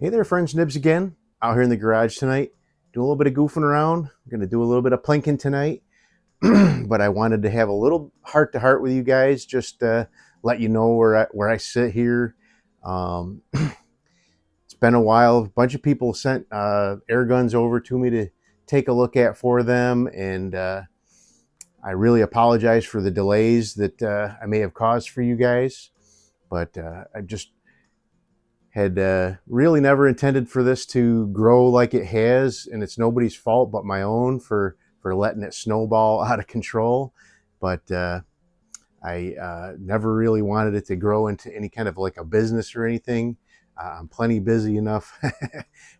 Hey there, friends. Nibs again. Out here in the garage tonight, doing a little bit of goofing around. I'm going to do a little bit of plinking tonight, but I wanted to have a little heart to heart with you guys, just let you know where I sit here. Um, it's been a while. A bunch of people sent air guns over to me to take a look at for them, and I really apologize for the delays that I may have caused for you guys. But I just had really never intended for this to grow like it has, and it's nobody's fault but my own for letting it snowball out of control. But I never really wanted it to grow into any kind of like a business or anything. I'm plenty busy enough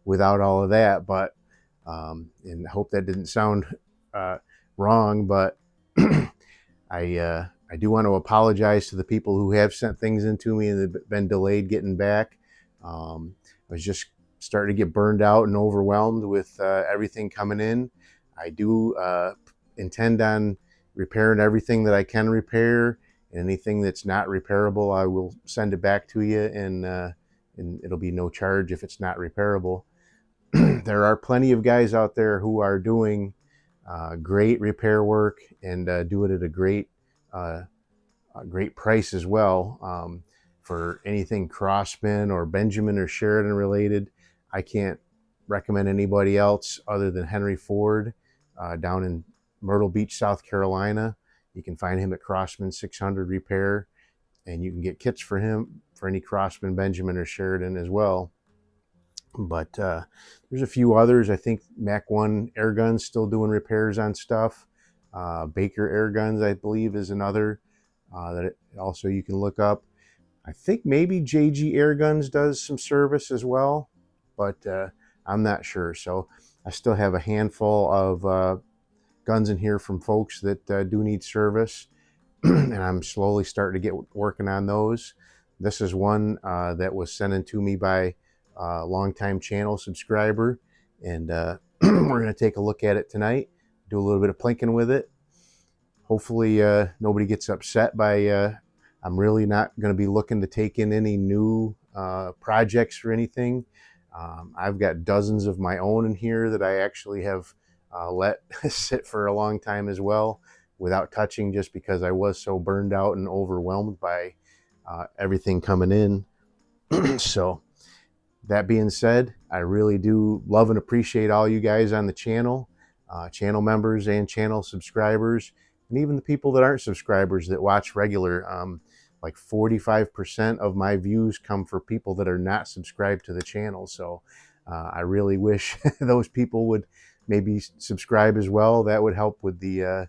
without all of that, but and I hope that didn't sound uh, wrong, but I do want to apologize to the people who have sent things into me and have been delayed getting back. I was just starting to get burned out and overwhelmed with everything coming in. I do intend on repairing everything that I can repair, and anything that's not repairable, I will send it back to you, and it'll be no charge if it's not repairable. There are plenty of guys out there who are doing great repair work and do it at uh, a great price as well. For anything Crosman or Benjamin or Sheridan related, I can't recommend anybody else other than Henry Ford down in Myrtle Beach, South Carolina. You can find him at Crosman 600 Repair, and you can get kits for him for any Crosman, Benjamin, or Sheridan as well. But there's a few others. I think Mac 1 Air Guns still doing repairs on stuff. Baker Air Guns, I believe, is another that also you can look up. I think maybe JG Air Guns does some service as well, but I'm not sure. So I still have a handful of guns in here from folks that do need service, and I'm slowly starting to get working on those. This is one that was sent in to me by a longtime channel subscriber, and we're going to take a look at it tonight, do a little bit of plinking with it. Hopefully nobody gets upset by I'm really not going to be looking to take in any new projects or anything. I've got dozens of my own in here that I actually have let sit for a long time as well without touching, just because I was so burned out and overwhelmed by everything coming in. So that being said, I really do love and appreciate all you guys on the channel, channel members and channel subscribers, and even the people that aren't subscribers that watch regular. Like 45% of my views come for people that are not subscribed to the channel. So I really wish those people would maybe subscribe as well. That would help with the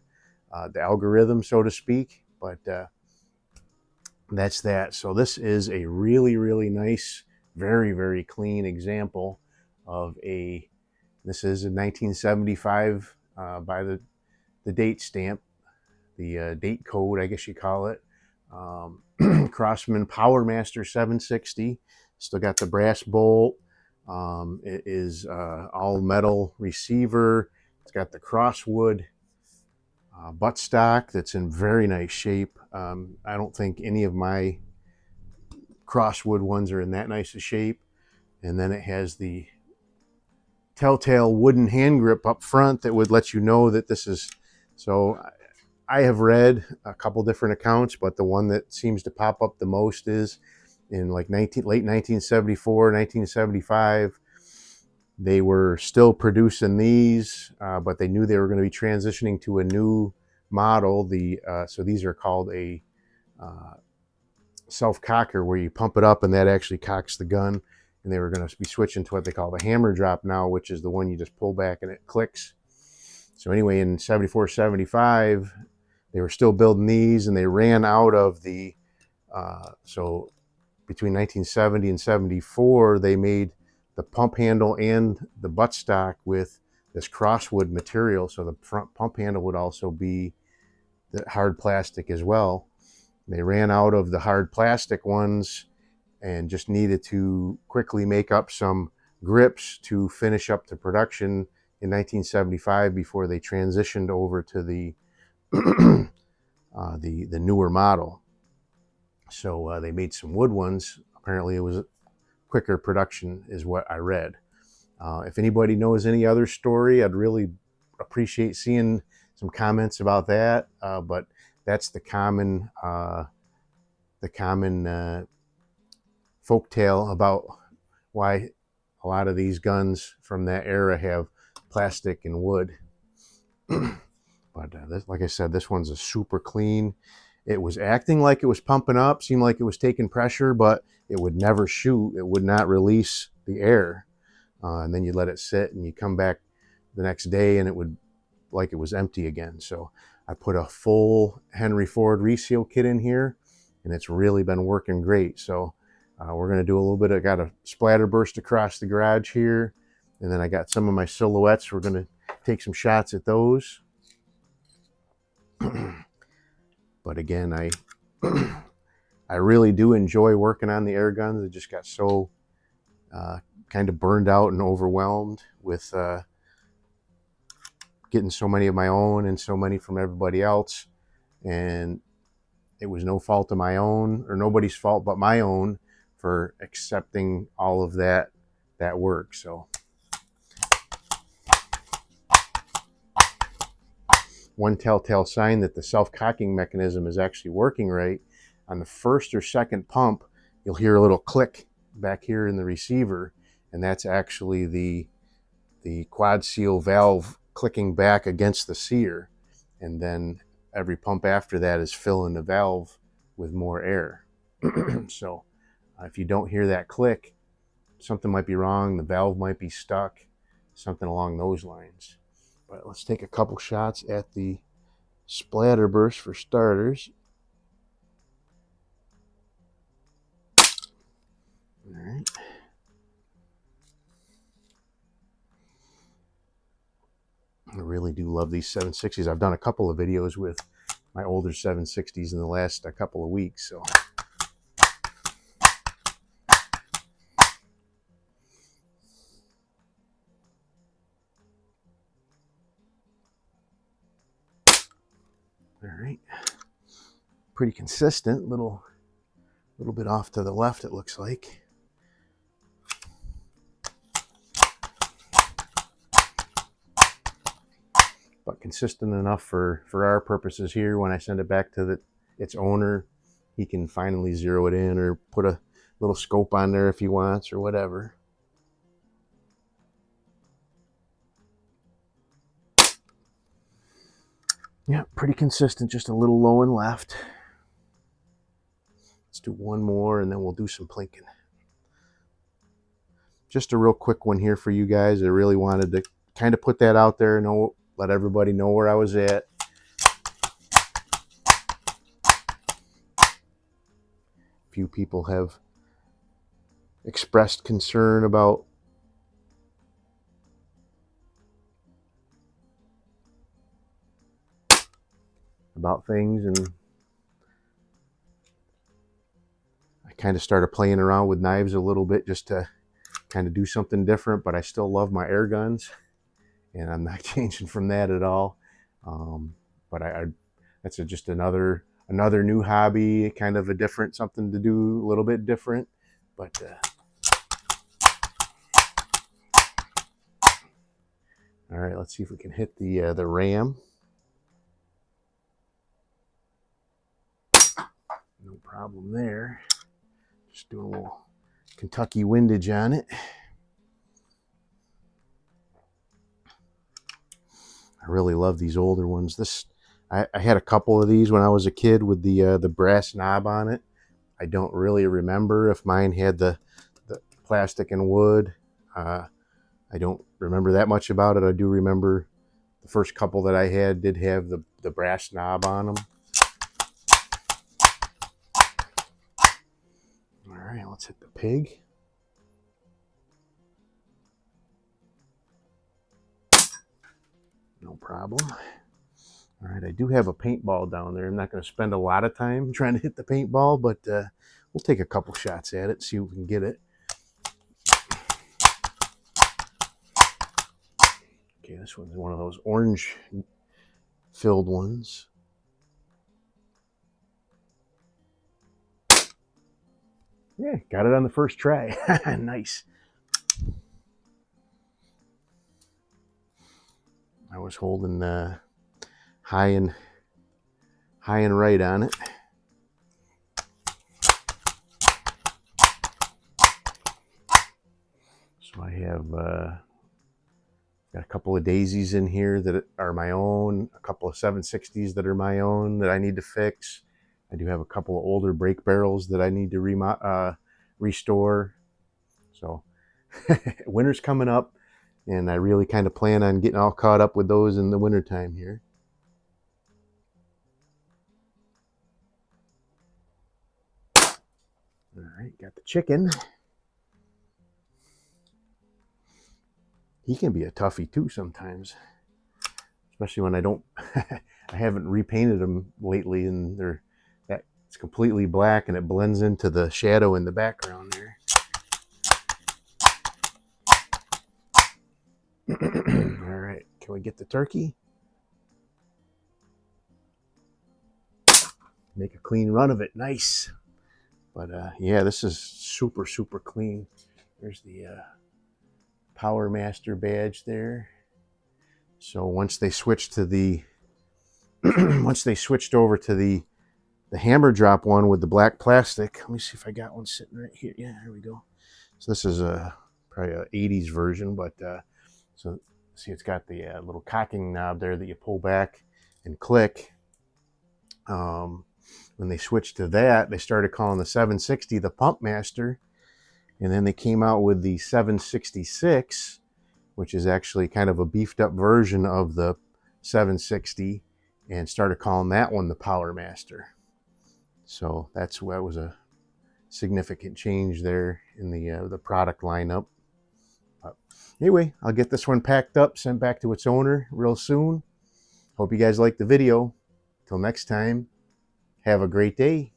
algorithm, so to speak. But that's that. So this is a really, really nice, very, very clean example of this is a 1975 by the date stamp, the date code, I guess you call it. Crosman Power Master 760. Still got the brass bolt. It is all metal receiver. It's got the crosswood buttstock that's in very nice shape. I don't think any of my crosswood ones are in that nice a shape. And then it has the telltale wooden hand grip up front that would let you know that this is. So I have read a couple different accounts, but the one that seems to pop up the most is in like late 1974, 1975. They were still producing these, but they knew they were going to be transitioning to a new model. So these are called a self-cocker, where you pump it up and that actually cocks the gun. And they were going to be switching to what they call the hammer drop now, which is the one you just pull back and it clicks. So anyway, in 74, 75, they were still building these, and they ran out of the, so between 1970 and 74, they made the pump handle and the buttstock with this crosswood material. So the front pump handle would also be the hard plastic as well. They ran out of the hard plastic ones and just needed to quickly make up some grips to finish up the production in 1975 before they transitioned over to the the newer model. So they made some wood ones. Apparently it was quicker production is what I read. If anybody knows any other story, I'd really appreciate seeing some comments about that. But that's the common folktale about why a lot of these guns from that era have plastic and wood. But like I said, this one's a super clean. It was acting like it was pumping up, seemed like it was taking pressure, but it would never shoot. It would not release the air. And then you let it sit and you come back the next day and it would like it was empty again. So I put a full Henry Ford reseal kit in here and it's really been working great. So we're going to do a little bit. I got a splatter burst across the garage here. And then I got some of my silhouettes. We're going to take some shots at those. But again, I really do enjoy working on the air guns. I just got so kind of burned out and overwhelmed with getting so many of my own and so many from everybody else. And it was no fault of my own, or nobody's fault but my own, for accepting all of that work. So one telltale sign that the self-cocking mechanism is actually working right, on the first or second pump, you'll hear a little click back here in the receiver, and that's actually the quad seal valve clicking back against the sear. And then every pump after that is filling the valve with more air. So if you don't hear that click, something might be wrong. The valve might be stuck, something along those lines. But let's take a couple shots at the splatter burst for starters. All right. I really do love these 760s. I've done a couple of videos with my older 760s in the last couple of weeks. So all right, pretty consistent. Little bit off to the left, it looks like. But consistent enough for our purposes here. When I send it back to its owner, he can finally zero it in or put a little scope on there if he wants or whatever. Yeah, pretty consistent, just a little low and left. Let's do one more and then we'll do some plinking. Just a real quick one here for you guys. I really wanted to kind of put that out there and let everybody know where I was at. A few people have expressed concern about things, and I kind of started playing around with knives a little bit just to kind of do something different, but I still love my air guns and I'm not changing from that at all. But that's just another new hobby, kind of a different, something to do a little bit different. But all right, let's see if we can hit the ram. No problem there. Just doing a little Kentucky windage on it. I really love these older ones. I had a couple of these when I was a kid with the brass knob on it. I don't really remember if mine had the plastic and wood. I don't remember that much about it. I do remember the first couple that I had did have the brass knob on them. All right, let's hit the pig. No problem. All right, I do have a paintball down there. I'm not going to spend a lot of time trying to hit the paintball, but we'll take a couple shots at it, see if we can get it. Okay, this one's one of those orange-filled ones. Yeah, got it on the first try. Nice. I was holding high and right on it. So I have got a couple of daisies in here that are my own, a couple of 760s that are my own that I need to fix. I do have a couple of older brake barrels that I need to restore. So winter's coming up, and I really kind of plan on getting all caught up with those in the wintertime here. All right, got the chicken. He can be a toughie too sometimes, especially when I don't, I haven't repainted them lately, and it's completely black and it blends into the shadow in the background there. All right, can we get the turkey? Make a clean run of it. Nice. But yeah, this is super, super clean. There's the Power Master badge there. So once they switched to the once they switched over to the hammer drop one with the black plastic, let me see if I got one sitting right here. Yeah, here we go. So this is probably an 80s version, but so see, it's got the little cocking knob there that you pull back and click. When they switched to that, they started calling the 760 the Pump Master, and then they came out with the 766, which is actually kind of a beefed up version of the 760, and started calling that one the Power Master. So that was a significant change there in the product lineup. But anyway, I'll get this one packed up, sent back to its owner real soon. Hope you guys liked the video. Till next time, have a great day.